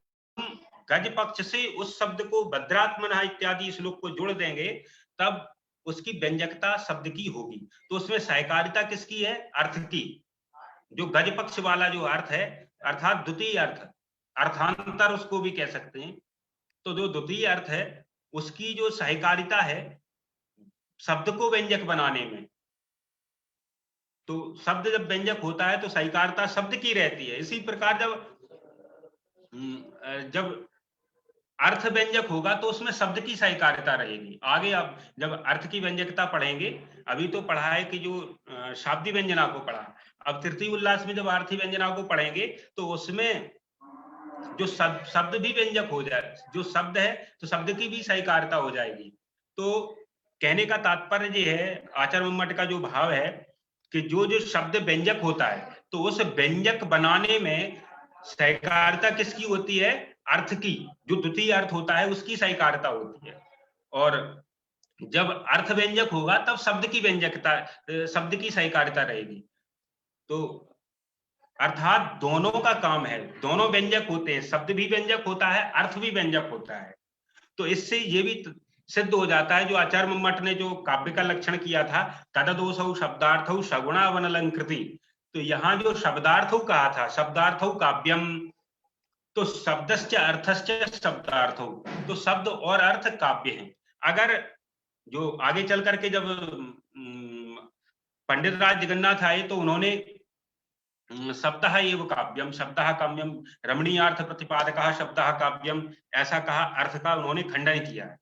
गज पक्ष से उस शब्द को भद्रात्मना इत्यादि श्लोक को जोड़ देंगे तब उसकी व्यंजकता शब्द की होगी। तो उसमें सहकारिता किसकी है, अर्थ की। जो गज पक्ष वाला जो अर्थ है, अर्थात द्वितीय अर्थ, अर्थांतर उसको भी कह सकते हैं, तो जो द्वितीय अर्थ है उसकी जो सहकारिता है शब्द को व्यंजक बनाने में, तो शब्द जब व्यंजक होता है तो सहकारिता शब्द की रहती है। इसी प्रकार जब अर्थ व्यंजक होगा तो उसमें शब्द की सहकारिता रहेगी। आगे अब जब अर्थ की व्यंजकता पढ़ेंगे, अभी तो पढ़ा है कि जो शाब्दी व्यंजना को पढ़ा, अब तृतीय उल्लास में जब अर्थी व्यंजना को पढ़ेंगे तो उसमें जो शब्द भी व्यंजक हो जाए, जो शब्द है तो शब्द की भी सहकारिता हो जाएगी। तो कहने का तात्पर्य ये है, आचार्य मुम्मट का जो भाव है कि जो शब्द व्यंजक होता है तो उस व्यंजक बनाने में सहकारिता किसकी होती है, अर्थ की। जो द्वितीय अर्थ होता है उसकी सहकारिता होती है, और जब अर्थ व्यंजक होगा तब शब्द की व्यंजकता, शब्द की सहकारिता रहेगी। तो अर्थात दोनों का काम है, दोनों व्यंजक होते हैं, शब्द भी व्यंजक होता है, अर्थ भी व्यंजक होता है। तो इससे ये भी सिद्ध हो जाता है जो आचार्य मुम्मट ने जो काव्य का लक्षण किया था, तददोषौ शब्दार्थौ सगुणावनलंकृति, तो यहाँ जो शब्दार्थौ कहा था, शब्दार्थौ काव्यम, तो शब्दश्च अर्थश्च शब्दार्थौ, तो शब्द और अर्थ काव्य हैं। अगर जो आगे चल करके जब पंडित राज जगन्नाथ आए तो उन्होंने शब्दः एव काव्यम, शब्दः काव्यम, रमणीयार्थ प्रतिपादकः शब्दः काव्यम, ऐसा कहा, अर्थ का उन्होंने खंडन किया है।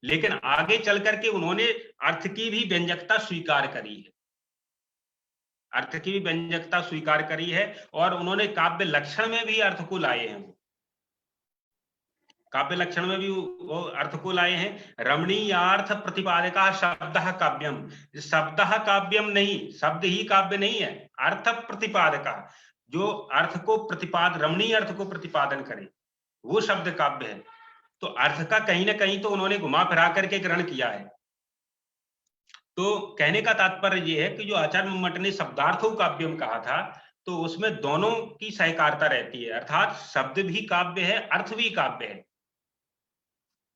लेकिन आगे चल करके उन्होंने अर्थ की भी व्यंजकता स्वीकार करी है, अर्थ की भी व्यंजकता स्वीकार करी है, और उन्होंने काव्य लक्षण में भी अर्थ को लाए हैं, काव्य लक्षण में भी वो अर्थ को लाए हैं। रमणीयार्थ प्रतिपादकः शब्दः काव्यम, शब्दः काव्यम नहीं, शब्द ही काव्य नहीं है, अर्थ प्रतिपादकः, जो अर्थ को रमणीय अर्थ को प्रतिपादन करे वो शब्द काव्य है। तो अर्थ का कहीं ना कहीं तो उन्होंने घुमा फिरा करके ग्रहण किया है। तो कहने का तात्पर्य यह है कि जो आचार्य मुम्मट ने शब्दार्थो काव्यम कहा था, तो उसमें दोनों की सहकारिता रहती है, अर्थात शब्द भी काव्य है, अर्थ भी काव्य है।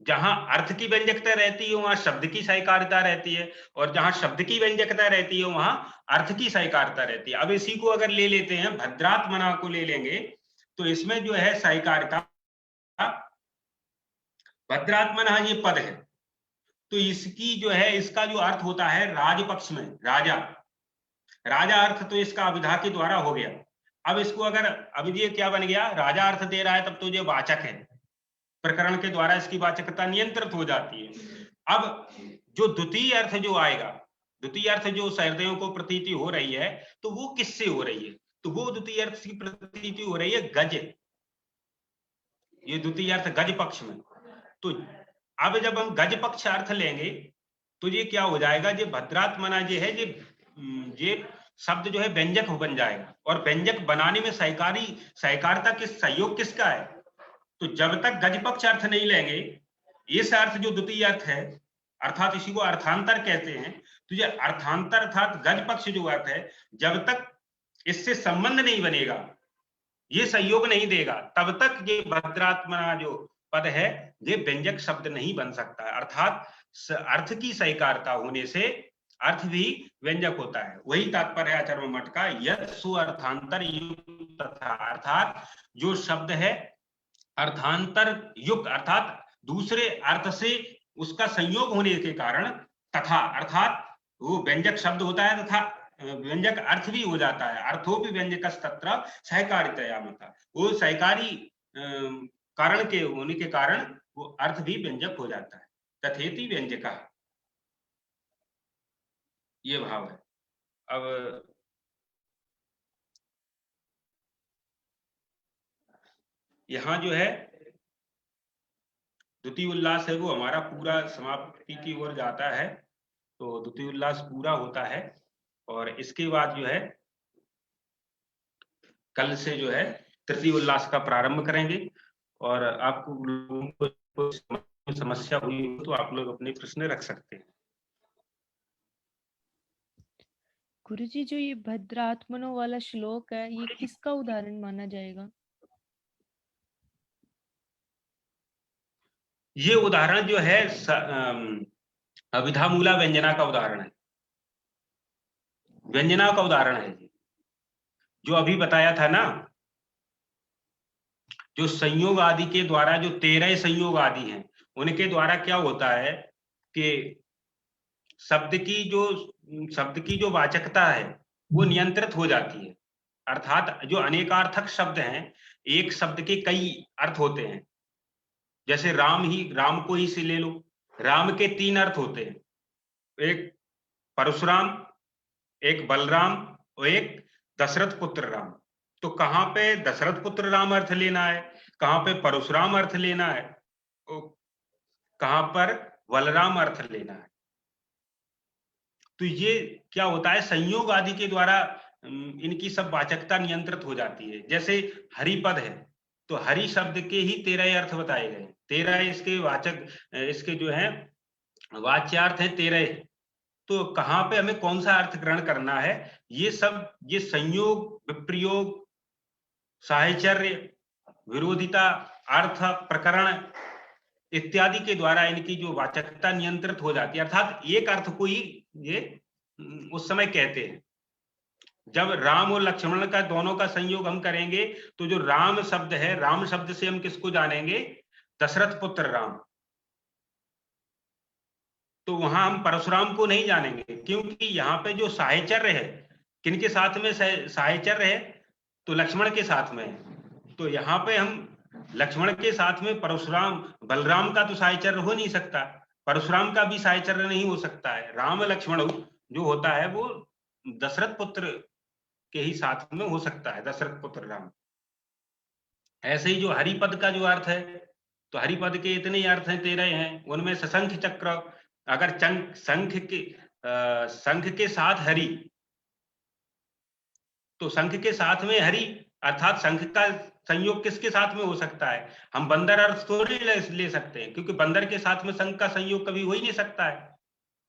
जहां अर्थ की व्यंजकता रहती है वहां शब्द की सहकारिता रहती है, और जहां शब्द की व्यंजकता रहती है वहां अर्थ की सहकारिता रहती है। अब इसी को अगर ले लेते हैं, भद्रात्मना को ले लेंगे, तो इसमें जो है सहकारिता, भद्रात्मना ये पद है, तो इसकी जो है, इसका जो अर्थ होता है राजपक्ष में, राजा, राजा अर्थ तो इसका अभिधा के द्वारा हो गया। अब इसको अगर, अब ये क्या बन गया, राजा अर्थ दे रहा है तब तो ये वाचक है, प्रकरण के द्वारा इसकी वाचकता नियंत्रित हो जाती है। अब जो द्वितीय अर्थ जो आएगा, द्वितीय अर्थ जो सहृदयों को प्रतीति हो रही है, तो वो किससे हो रही है, तो वो द्वितीय अर्थ की प्रतीति हो रही है गज, ये द्वितीय अर्थ गज पक्ष में। तो अब जब हम गज पक्ष अर्थ लेंगे तो ये क्या हो जाएगा, ये भद्रात्मना जो है ये शब्द जो है व्यंजक बन जाएगा, और व्यंजक बनाने में सहकारिता सहयोग किसका है? तो जब तक गज पक्ष अर्थ नहीं लेंगे, इस अर्थ जो द्वितीय अर्थ है, अर्थात इसी को अर्थांतर कहते हैं, तो ये अर्थांतर अर्थात गज पक्ष जो अर्थ है, जब तक इससे संबंध नहीं बनेगा, ये सहयोग नहीं देगा, तब तक ये भद्रात्मना जो पद है ये व्यंजक शब्द नहीं बन सकता है। अर्थात अर्थ की सहकारिता होने से अर्थ भी व्यंजक होता है। वही तात्पर्य है आचार्य मठ का, यत् सु अर्थांतर युक्त तथा, अर्थात जो शब्द है अर्थांतर युक्त अर्थात दूसरे अर्थ से उसका संयोग होने के कारण, तथा अर्थात वो व्यंजक शब्द होता है तथा व्यंजक अर्थ भी हो जाता है। अर्थो भी व्यंजक तत्र सहकारितया मता, वो सहकारी कारण के होने के कारण वो अर्थ भी व्यंजक हो जाता है। तथेति व्यंजक, ये भाव है। अब यहां जो है द्वितीय उल्लास है वो हमारा पूरा समाप्ति की ओर जाता है, तो द्वितीय उल्लास पूरा होता है, और इसके बाद जो है कल से जो है तृतीय उल्लास का प्रारंभ करेंगे। और आपको लोगों को समस्या हुई तो आप लोग अपने प्रश्न रख सकते हैं। गुरुजी, जो ये भद्रात्मनो वाला श्लोक है, ये किसका उदाहरण माना जाएगा? ये उदाहरण जो है अभिधा मूला व्यंजना का उदाहरण है, व्यंजना का उदाहरण है, जो अभी बताया था ना, जो संयोग आदि के द्वारा, जो 13 संयोग आदि हैं, उनके द्वारा क्या होता है कि शब्द की जो वाचकता है वो नियंत्रित हो जाती है। अर्थात जो अनेकार्थक शब्द हैं, एक शब्द के कई अर्थ होते हैं। जैसे राम को ही से ले लो, राम के 3 अर्थ होते हैं, एक परशुराम, एक बलराम और एक दशरथ पुत्र राम। तो कहां पे दशरथ पुत्र राम अर्थ लेना है, कहां पे परशुराम अर्थ लेना है, कहां पर बलराम अर्थ लेना है। तो ये क्या होता है, संयोग आदि के द्वारा इनकी सब वाचकता नियंत्रित हो जाती है। जैसे हरिपद है, तो हरि शब्द के ही 13 अर्थ बताए गए, 13 इसके वाचक, इसके जो है वाच्यार्थ है 13। तो कहां पे हमें कौन सा अर्थ ग्रहण करना है, ये सब, ये संयोग, विप्रयोग, साहचर्य, विरोधिता, अर्थ, प्रकरण इत्यादि के द्वारा इनकी जो वाचकता नियंत्रित हो जाती है। अर्थात एक अर्थ को ही ये उस समय कहते हैं। जब राम और लक्ष्मण का दोनों का संयोग हम करेंगे, तो जो राम शब्द है, राम शब्द से हम किसको जानेंगे, दशरथ पुत्र राम। तो वहां हम परशुराम को नहीं जानेंगे, क्योंकि यहाँ पे जो साहचर्य है, किनके साथ में साहचर्य है, तो लक्ष्मण के साथ में है। तो यहाँ पे हम लक्ष्मण के साथ में परशुराम, बलराम का तो साहचर्य हो नहीं सकता, परशुराम का भी साहचर्य नहीं हो सकता है। राम लक्ष्मण जो होता है वो दशरथ पुत्र के ही साथ में हो सकता है, दशरथ पुत्र राम। ऐसे ही जो हरिपद का जो अर्थ है, तो हरिपद के इतने ही अर्थ हैं, 13 हैं। उनमें सशंख चक्र, अगर शंख के साथ हरि, तो शंख के साथ में हरि, अर्थात शंख का संयोग किसके साथ में हो सकता है, हम बंदर अर्थ थोड़ी ले सकते हैं, क्योंकि बंदर के साथ में शंख का संयोग कभी हो ही नहीं सकता है।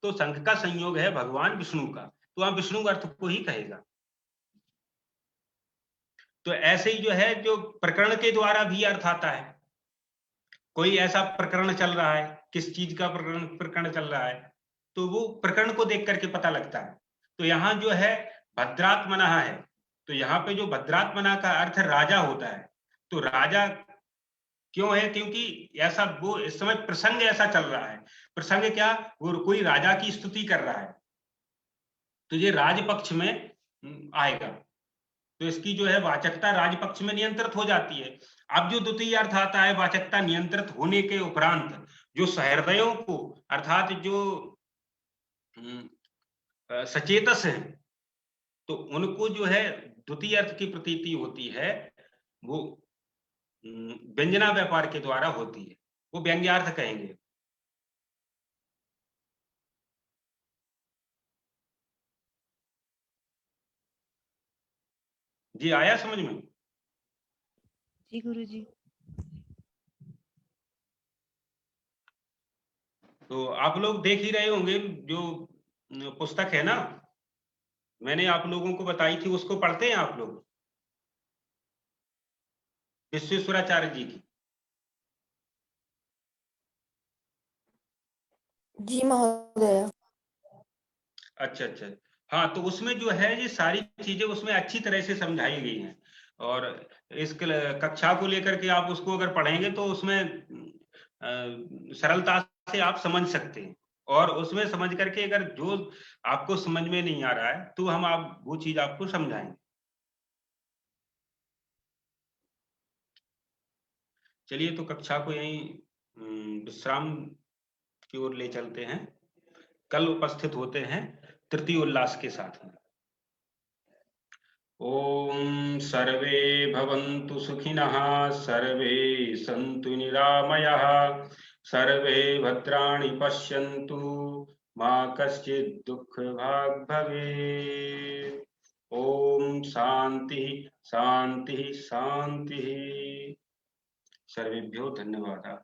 तो शंख का संयोग है भगवान विष्णु का, तो वहां विष्णु अर्थ को ही कहेगा। तो ऐसे ही जो है, जो प्रकरण के द्वारा भी अर्थ आता है। कोई ऐसा प्रकरण चल रहा है, किस चीज का प्रकरण चल रहा है, तो वो प्रकरण को देख करके पता लगता है। तो यहाँ जो है भद्रात्मना है, तो यहाँ पे जो भद्रात्मना का अर्थ राजा होता है। तो राजा क्यों है, क्योंकि ऐसा वो इस समय प्रसंग ऐसा चल रहा है। प्रसंग क्या, वो कोई राजा की स्तुति कर रहा है, तो ये राजपक्ष में आएगा, तो इसकी जो है वाचकता राजपक्ष में नियंत्रित हो जाती है। अब जो द्वितीय अर्थ आता है, वाचकता नियंत्रित होने के उपरांत जो सहृदयों को, अर्थात जो सचेतस हैं, तो उनको जो है द्वितीय अर्थ की प्रतीति होती है वो व्यंजना व्यापार के द्वारा होती है, वो व्यंग्यार्थ कहेंगे। जी आया समझ में? जी गुरुजी। तो आप लोग देख ही रहे होंगे जो पुस्तक है ना, मैंने आप लोगों को बताई थी, उसको पढ़ते हैं आप लोग, विश्वेश्वराचार्य जी की। जी महोदय। अच्छा अच्छा, हाँ, तो उसमें जो है ये सारी चीजें उसमें अच्छी तरह से समझाई गई हैं, और इस कक्षा को लेकर के आप उसको अगर पढ़ेंगे तो उसमें सरलता से आप समझ सकते हैं, और उसमें समझ करके अगर जो आपको समझ में नहीं आ रहा है तो हम आप वो चीज आपको समझाएंगे। चलिए, तो कक्षा को यहीं विश्राम की ओर ले चलते हैं, कल उपस्थित होते हैं तृतीय उल्लास के साथ में। ओम सर्वे भवन्तु सुखिनः, सर्वे सन्तु निरामयाः, सर्वे भद्राणि पश्यन्तु, मा कश्चित् दुःखभाग् भवेत्। ओम शांति शांति शांति। सर्वेभ्यो धन्यवादः।